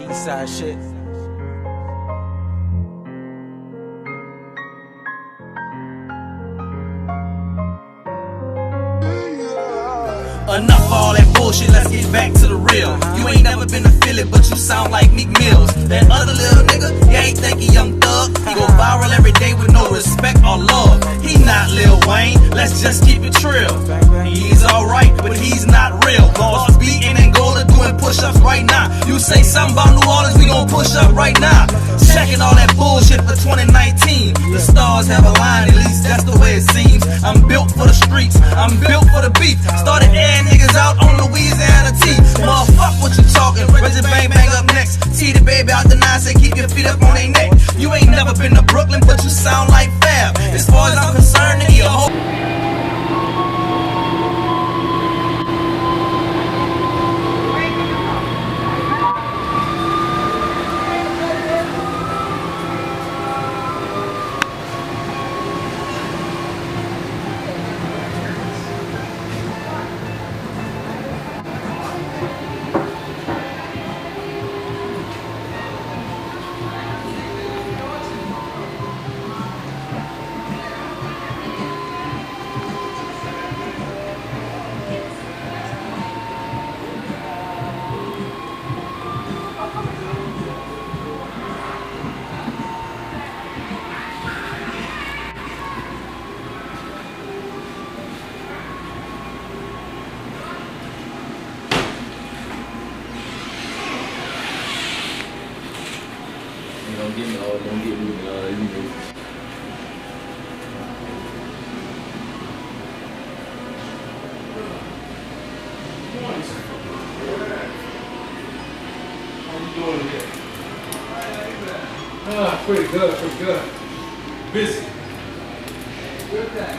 Eastside shit. Enough all that bullshit, let's get back to the real. You ain't never been to Philly, but you sound like Meek Mills. That other little nigga, you ain't think he Young Thug. He go viral every day with no respect or love. He not Lil Wayne, let's just keep it trill. He's alright, but he's not real. Boss beating Angola, doing push-ups right now. You say something about New Orleans, we gon' push up right now. Checking all that bullshit for 2019. The stars have aligned, at least that's the way it seems. I'm built for the streets, I'm built for the beef. Started airing niggas out on Louisiana T. Motherfuck what you talking, Reggiebangbang up next. See the baby out the nine, say keep your feet up on their neck. You ain't never been to Brooklyn, but you sound like Fab. As far as I'm concerned, nigga, your whole Don't get me all, don't get me all, you know. How you doing today? Pretty good, pretty good. Busy. Good thing.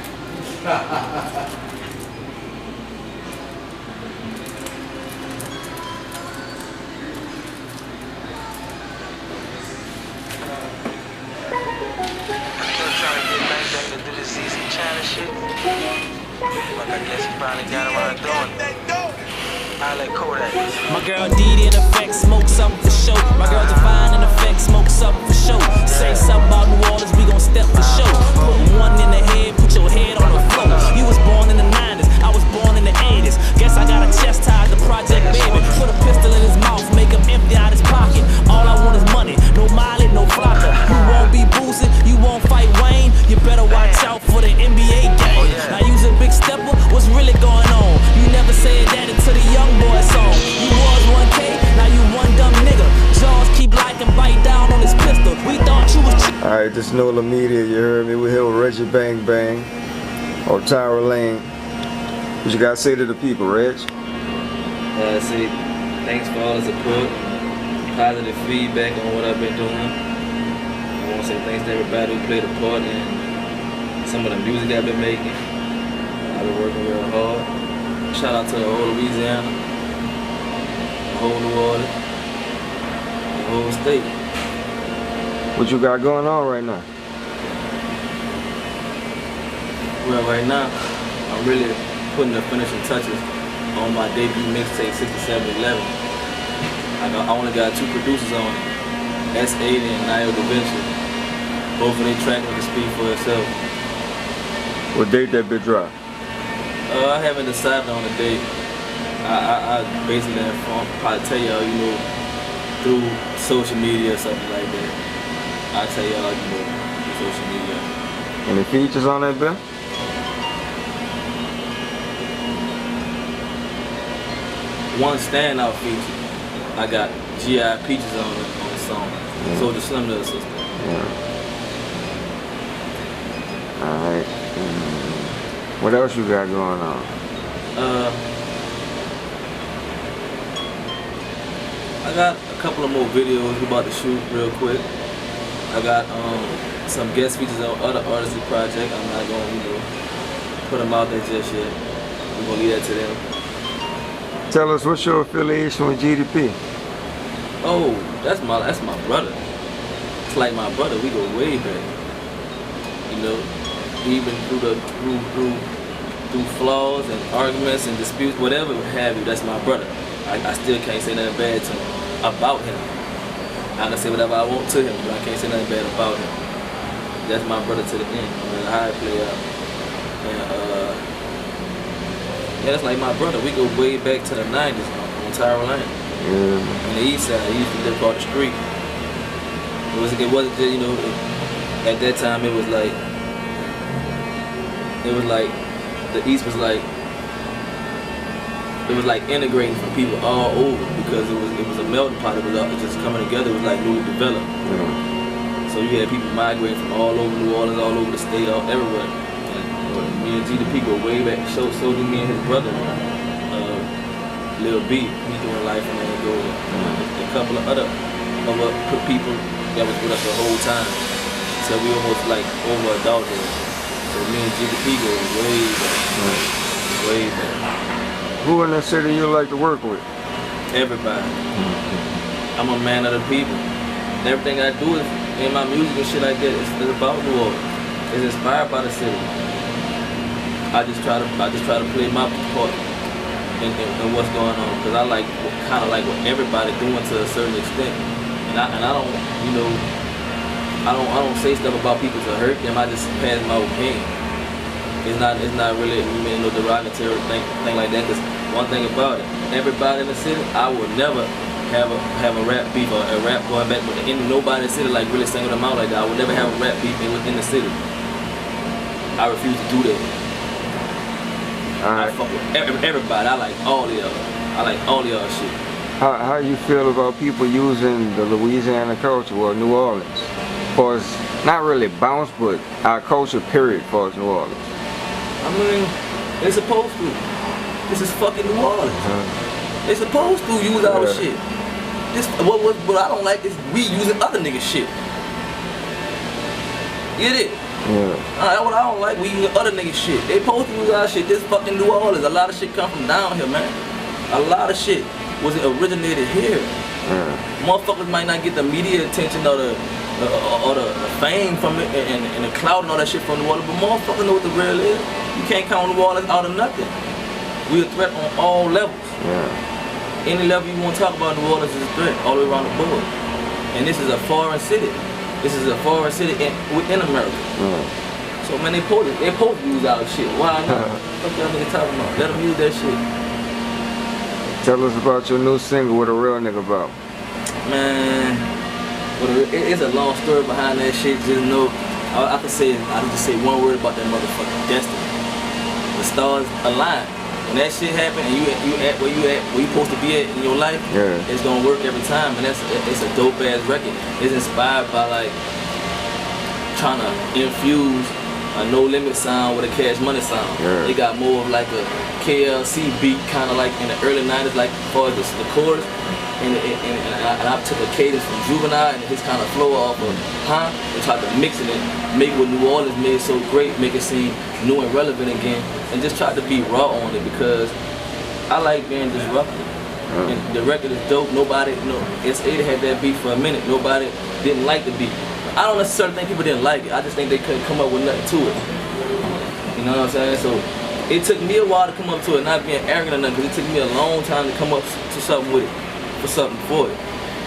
But I guess he finally got around doing it. I like Kodak. My girl Didi in effect, smoke something for show. My girl Divine in effect, smoke something for show. Say something about New Orleans, we gon' step for show. Put one in the head, put your head on the floor. You was born in the 90s, I was born in the 80s. Guess I got a chest tied to Project Baby. Put a pistol in his mouth, make him empty out his pocket. All I want is money, no mileage, no flocker. You won't be boosting, you won't fight Wayne. You better watch out for the NBA game. Now you's a big stepper, what's really going on? You never said that until the young boy song. You was 1K, now you one dumb nigga. Jaws keep like and bite down on his pistol. We thought you was Alright, this is Nola Media, you heard me. We're here with Reggiebangbang on Tower Lane. What you gotta say to the people, Reg? Say thanks for all the support, positive feedback on what I've been doing. I want to say thanks to everybody who played a part in some of the music I've been making. I've been working real hard. Shout out to the whole Louisiana, the whole New Orleans, the whole state. What you got going on right now? Well, right now, I'm really putting the finishing touches on my debut mixtape 6711. I only got 2 producers on it, S80 and Nile Da Vinci. Both of their tracks can speak for itself. What date that bit drop? I haven't decided on a date. I basically probably tell y'all, you know, through social media or something like that. I'll tell y'all, you know, through social media. Any features on that bit? One standout feature, I got G.I. Peaches on the song. So the Slim Little Sister. Alright. What else you got going on? I got a couple of more videos we're about to shoot real quick. I got some guest features on other Artistry projects. I'm not gonna, you know, put them out there just yet. We're gonna leave that to them. Tell us, what's your affiliation with GDP? Oh, that's my brother. It's like my brother. We go way back. You know, even through flaws and arguments and disputes, whatever have you. That's my brother. I still can't say nothing bad to him about him. I can say whatever I want to him, but I can't say nothing bad about him. That's my brother to the end, no matter how it play out. And yeah, that's like my brother. We go way back to the 90s on Tower Lane. Yeah. On the east side, he used to live across the street. It wasn't just, you know, at that time it was like the east was like integrating for people all over because it was a melting pot. It was just coming together. It was like newly developed. Yeah. So you had people migrating from all over New Orleans, all over the state, all everywhere. And me and GDP go way back. So do me and his brother, Lil B. He's doing life in Angola. A couple of other people that was with us the whole time. So we almost like over adulthood. So me and GDP go way back. Way back. Who in the city you like to work with? Everybody. I'm a man of the people. Everything I do is in my music and shit like that. It's about New Orleans. It's inspired by the city. I just try to play my part in what's going on because I like kind of like what everybody doing to a certain extent. And I don't, you know, I don't say stuff about people to hurt them. I just pass my opinion. It's not really no derogatory thing like that. Cause one thing about it, everybody in the city, I would never have a rap beef or a rap going back with nobody in the city like really singing them out like that. I would never have a rap beef within the city. I refuse to do that. I fuck with everybody. I like all the other. I like all the other shit. How you feel about people using the Louisiana culture or New Orleans? For it's not really bounce, but our culture period for New Orleans. I mean, they supposed to. This is fucking New Orleans. They supposed to use our shit. This what I don't like is we using other niggas shit. Get it? Yeah. That's what I don't like. We using other niggas shit. They supposed to use our shit. This fucking New Orleans. A lot of shit come from down here, man. A lot of shit was originated here. Motherfuckers might not get the media attention or the fame from it and the clout and all that shit from New Orleans, but motherfuckers know what the real is. You can't count New Orleans out of nothing. We a threat on all levels. Yeah. Any level you want to talk about New Orleans is a threat all the way around the board. And this is a foreign city. This is a foreign city within America. So man, they supposed to use our shit. Why not? What y'all niggas talking about? Let them use that shit. Tell us about your new single, What a Real Nigga About. Man, it's a long story behind that shit. Just know, I can just say one word about that motherfucking destiny. The stars align. When that shit happen and you at where you supposed to be at in your life, it's gonna work every time. And it's a dope ass record. It's inspired by like trying to infuse a No Limit sound with a Cash Money sound. It got more of like a KLC beat, kind of like in the early 90s, like as far as the chorus. And I took a cadence from Juvenile and his kind of flow off of and tried to mix it and make what New Orleans made so great, make it seem new and relevant again, and just tried to be raw on it because I like being disruptive. And the record is dope. Nobody, S8 had that beat for a minute. Nobody didn't like the beat. I don't necessarily think people didn't like it. I just think they couldn't come up with nothing to it. You know what I'm saying? So it took me a while to come up to it, not being arrogant or nothing, because it took me a long time to come up to something with it. For something for it,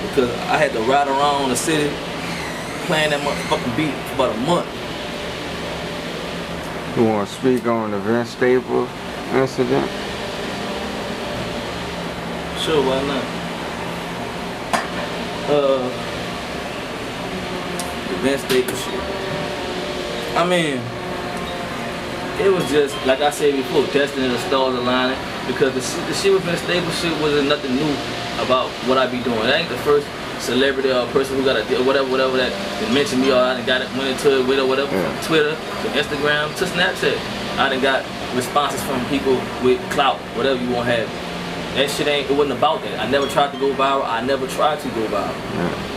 because I had to ride around the city playing that motherfucking beat for about a month. You want to speak on the Vince Staples incident? Sure, why not? The Vince Staples shit. I mean, it was just like I said before, destiny and the stars aligning. Because the shit with Vince Staples shit wasn't nothing new about what I be doing. I ain't the first celebrity or person who got a deal, whatever that mentioned me or I done got it, went into it with or whatever, from Twitter to Instagram to Snapchat. I done got responses from people with clout, whatever you want to have. That shit it wasn't about that. I never tried to go viral. I never tried to go viral.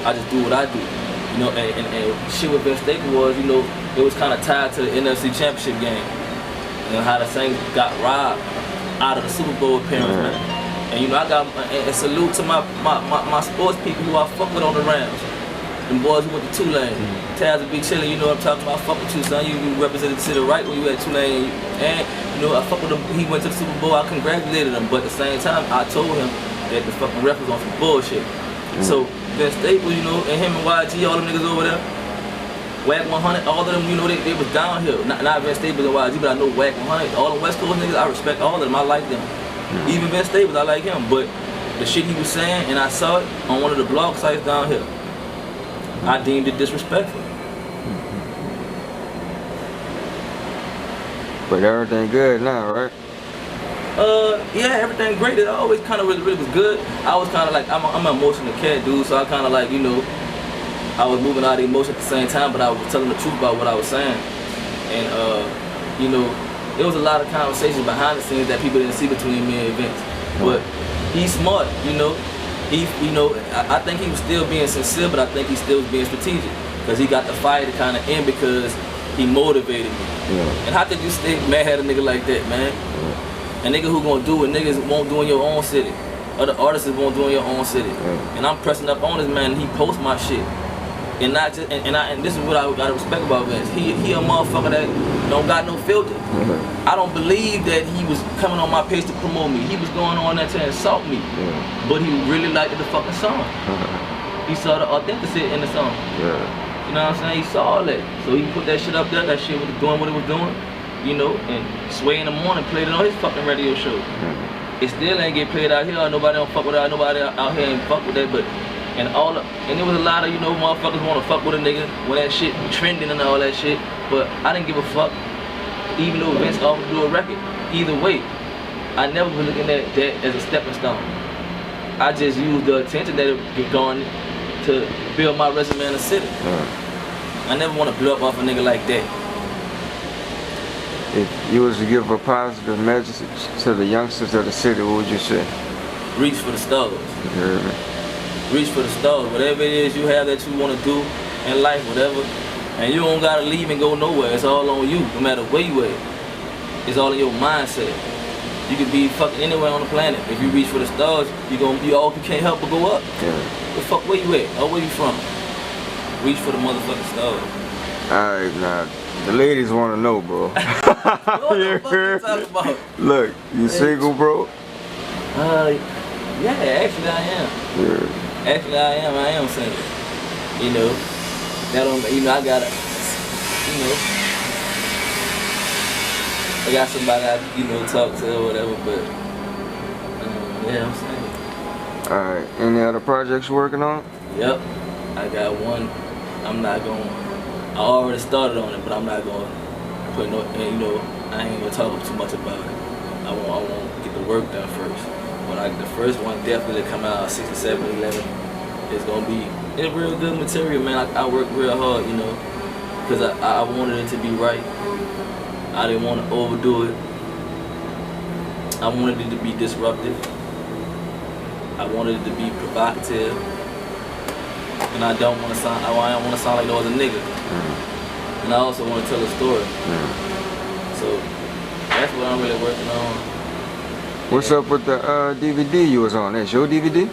I just do what I do. You know, and shit with Vince Staples was, you know, it was kind of tied to the NFC Championship game. You know, how the Saints got robbed out of the Super Bowl appearance, man. And you know, I got a salute to my sports people who I fuck with on the Rams. Them boys who went to Tulane. Taz will be chilling, you know what I'm talking about. I fuck with you, son. You represented the city right when you at Tulane. And, you know, I fuck with him. He went to the Super Bowl. I congratulated him. But at the same time, I told him that the fucking ref was on some bullshit. So Vince Staples, you know, and him and YG, all them niggas over there, Wack 100, all of them, you know, they was downhill. Not Vince Staples and YG, but I know Wack 100. All the West Coast niggas, I respect all of them. I like them. Even Vince Staples, I like him. But the shit he was saying, and I saw it on one of the blog sites down here, I deemed it disrespectful. But everything good now, right? Yeah, everything great. It always kind of really was good. I was kind of like, I'm an emotional cat, dude, so I kind of like, you know, I was moving out of emotion at the same time, but I was telling the truth about what I was saying. And, you know, there was a lot of conversations behind the scenes that people didn't see between me and Vince. But he's smart, you know. I think he was still being sincere, but I think he still was being strategic. Because he got the fire to kind of end because he motivated me. Yeah. And how could you stay mad at a nigga like that, man? A nigga who gonna do what niggas won't do in your own city. Other artists won't do in your own city. And I'm pressing up on this man and he posts my shit. And not just and this is what I gotta respect about Vince. He a motherfucker that don't got no filter. I don't believe that he was coming on my page to promote me. He was going on there to insult me. But he really liked the fucking song. He saw the authenticity in the song. You know what I'm saying? He saw all that. So he put that shit up there, that shit was doing what it was doing. You know, and Sway in the Morning played it on his fucking radio show. It still ain't get played out here. Nobody don't fuck with it. Nobody out here ain't fuck with that. But and there was a lot of, you know, motherfuckers want to fuck with a nigga when that shit trending and all that shit. But I didn't give a fuck. Even though Vince offered to do a record, either way, I never was looking at that as a stepping stone. I just used the attention that it garnered to build my resume in the city. I never want to blow up off a nigga like that. If you was to give a positive message to the youngsters of the city, what would you say? Reach for the stars. You heard me? Reach for the stars. Whatever it is you have that you want to do in life, whatever, and you don't gotta leave and go nowhere. It's all on you, no matter where you at. It's all in your mindset. You can be fucking anywhere on the planet. If you reach for the stars, you can't help but go up. The fuck where you at? Or where you from? Reach for the motherfucking stars. Alright, now the ladies want to know, bro. What the fuck you talking about? Look, you single, bro? Yeah, actually I am. Actually I am single. You know, that don't, you know, I gotta, you know, I got somebody I, you know, talk to or whatever, but yeah, I'm single. Alright, any other projects you working on? Yep, I got one. I already started on it, but I'm not gonna put no, you know, I ain't gonna talk too much about it. I won't get the work done first. But the first one definitely come out 67, 11. It's gonna be real good material, man. I worked real hard, you know, because I wanted it to be right. I didn't want to overdo it. I wanted it to be disruptive. I wanted it to be provocative. And I don't want to sound like no other nigga. And I also want to tell a story. So that's what I'm really working on. What's up with the DVD you was on? That's your DVD?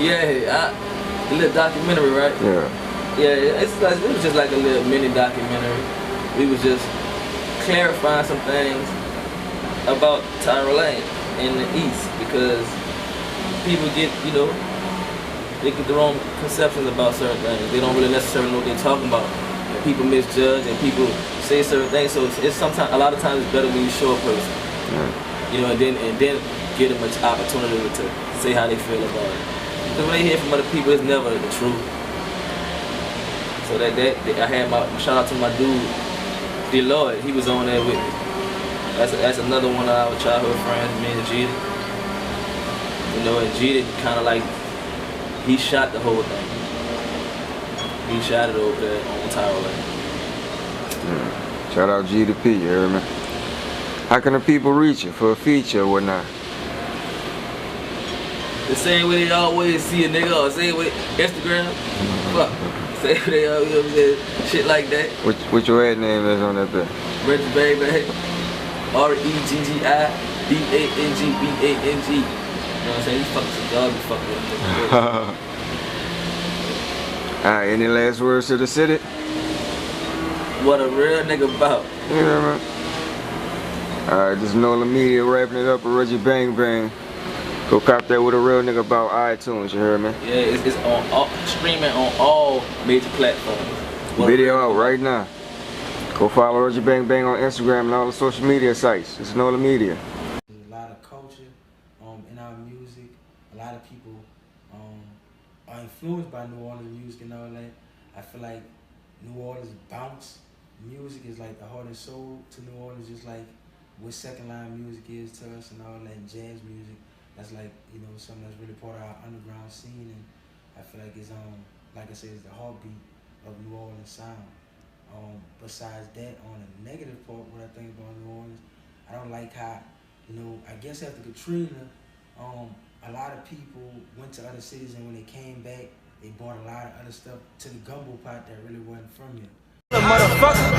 Yeah, the little documentary, right? Yeah, it was just like a little mini documentary. We was just clarifying some things about Tyra Lane in the East, because people get, you know, they get the wrong conceptions about certain things. They don't really necessarily know what they're talking about. And people misjudge and people say certain things. So it's sometimes, a lot of times it's better when you show a person. You know, and then give them an opportunity to say how they feel about it. Because when they hear from other people, it's never the truth. So I had my shout out to my dude, D-Lloyd. He was on there with me. That's another one of our childhood friends, me and Jeter. You know, and Jeter kind of like, he shot the whole thing. He shot it over there on Tyra Lane. Shout out G to P, you hear me? How can the people reach you for a feature or whatnot? The same way they always see a nigga, or same way Instagram. Fuck. Same way they always say shit like that. What your ad name is on that thing? Reggiebangbang. Reggiebangbang. You know what I'm saying? He fucking some dog, you fucking with him. Alright, any last words to the city? What a real nigga about. Yeah, man. Alright, this is Nola Media wrapping it up with Reggiebangbang. Go cop that with a real nigga about iTunes, you heard me? Yeah, it's on all, streaming on all major platforms. Video out right now. Go follow Reggiebangbang on Instagram and all the social media sites. It's Nola Media. There's a lot of culture in our music. A lot of people are influenced by New Orleans music and all that. I feel like New Orleans bounce music is like the heart and soul to New Orleans, just like what second line music is to us and all that, and jazz music. That's like, you know, something that's really part of our underground scene, and I feel like it's like I said, it's the heartbeat of New Orleans sound. Besides that, on the negative part, what I think about New Orleans, I don't like how, you know, I guess after Katrina, a lot of people went to other cities, and when they came back, they brought a lot of other stuff to the gumbo pot that really wasn't from here. Motherfucker,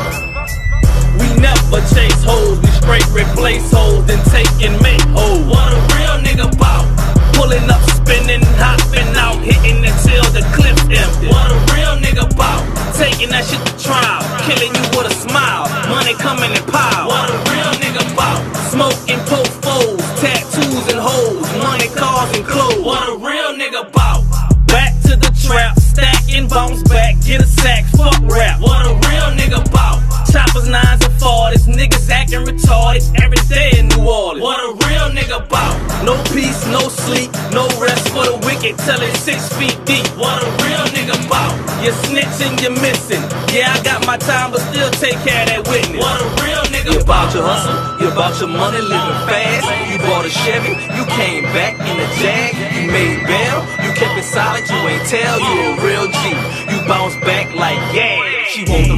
we never chase hoes, we straight replace hoes, then take and make hoes. What a real nigga bout, pulling up, spinning, hopping out, hitting until the clip's empty. What a real nigga bout, taking that shit to trial, killing you with a smile, money coming in piles. What a real nigga bout, smoking foes, tattoos and hoes, money, cars and clothes. What a real nigga bout, back to the trap, stacking, bounce back, get a sack, fuck rap. What a real nigga bout, choppers, 9s and 40s, niggas acting retarded every day in New Orleans. What a real nigga bout, no peace, no sleep, no rest for the wicked till it's 6 feet deep. What a real nigga bout, you're snitching, you're missing. Yeah, I got my time, but still take care of that witness. What a real nigga you about your hustle, you about your money, living fast. You bought a Chevy, you came back in a Jag, you made bail, you kept it solid, you ain't tell, you a real G. You bounce back like, yeah, she want the